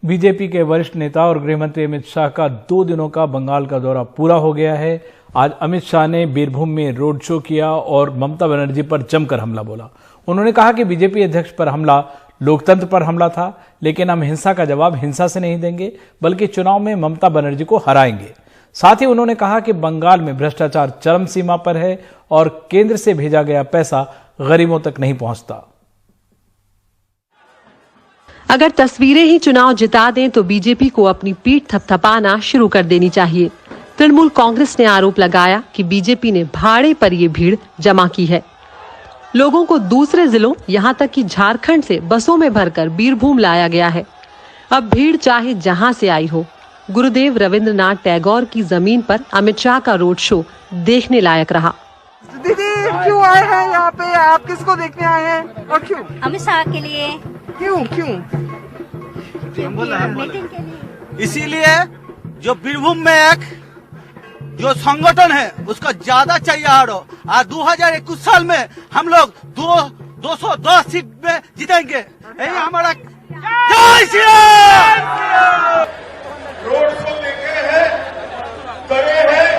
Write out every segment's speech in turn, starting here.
BJP के वरिष्ठ नेता और गृहमंत्री अमित शाह का 2 दिनों का बंगाल का दौरा पूरा हो गया है। आज अमित शाह ने बीरभूम में रोड शो किया और ममता बनर्जी पर जमकर हमला बोला। उन्होंने कहा कि बीजेपी अध्यक्ष पर हमला लोकतंत्र पर हमला था, लेकिन हम हिंसा का जवाब हिंसा से नहीं देंगे, बल्कि चुनाव में ममता बनर्जी को हराएंगे। साथ ही उन्होंने कहा कि बंगाल में भ्रष्टाचार चरम सीमा पर है और केंद्र से भेजा गया पैसा गरीबों तक नहीं पहुंचता। अगर तस्वीरें ही चुनाव जिता दें तो बीजेपी को अपनी पीठ थपथपाना शुरू कर देनी चाहिए। तृणमूल कांग्रेस ने आरोप लगाया कि बीजेपी ने भाड़े पर ये भीड़ जमा की है। लोगों को दूसरे जिलों यहां तक कि झारखंड से बसों में भरकर बीरभूम लाया गया है। अब भीड़ चाहे जहां से आई हो, गुरुदेव रविंद्रनाथ टैगोर की जमीन पर अमित शाह का रोड शो देखने लायक रहा। दीदी क्यों आए हैं यहाँ पे? आप किसको देखने आए हैं और क्यों? अमित शाह के लिए। क्यों? मीटिंग के लिए। इसीलिए जो बीरभूम में एक जो संगठन है उसको ज्यादा चाहिए। और 2021 साल में हम लोग 210 सीट में जीतेंगे। यही हमारा जय श्री राम। रोड शो देखे हैं, करे हैं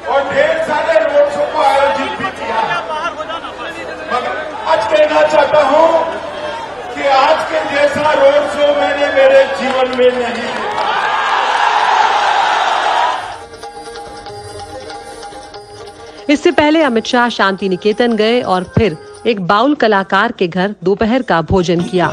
और ढेर सारे रोड शो को आयोजित भी किया। मगर आज कहना चाहता हूं कि आज के जैसा रोड शो मैंने मेरे जीवन में नहीं देखा। इससे पहले अमित शाह शांति निकेतन गए और फिर एक बाउल कलाकार के घर दोपहर का भोजन किया।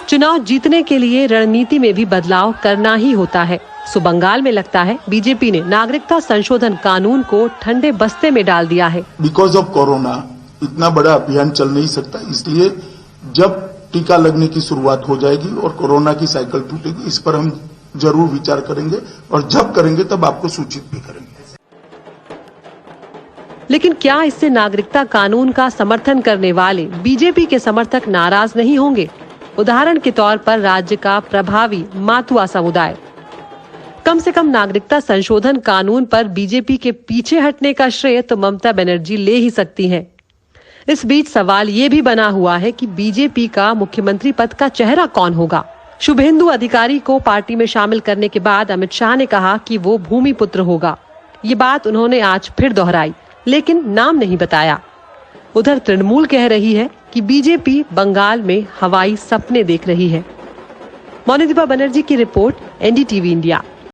चुनाव जीतने के लिए रणनीति में भी बदलाव करना ही होता है। सो बंगाल में लगता है बीजेपी ने नागरिकता संशोधन कानून को ठंडे बस्ते में डाल दिया है। बिकॉज ऑफ कोरोना इतना बड़ा अभियान चल नहीं सकता, इसलिए जब टीका लगने की शुरुआत हो जाएगी और कोरोना की साइकिल टूटेगी, इस पर हम जरूर विचार करेंगे और जब करेंगे तब आपको सूचित भी करेंगे। लेकिन क्या इससे नागरिकता कानून का समर्थन करने वाले बीजेपी के समर्थक नाराज नहीं होंगे? उदाहरण के तौर पर राज्य का प्रभावी मातुआ समुदाय। कम से कम नागरिकता संशोधन कानून पर बीजेपी के पीछे हटने का श्रेय तो ममता बनर्जी ले ही सकती हैं। इस बीच सवाल ये भी बना हुआ है कि बीजेपी का मुख्यमंत्री पद का चेहरा कौन होगा। शुभेंदु अधिकारी को पार्टी में शामिल करने के बाद अमित शाह ने कहा कि वो भूमिपुत्र होगा। ये बात उन्होंने आज फिर दोहराई, लेकिन नाम नहीं बताया। उधर तृणमूल कह रही है कि बीजेपी बंगाल में हवाई सपने देख रही है। मोनिदीपा बनर्जी की रिपोर्ट, एनडीटीवी इंडिया।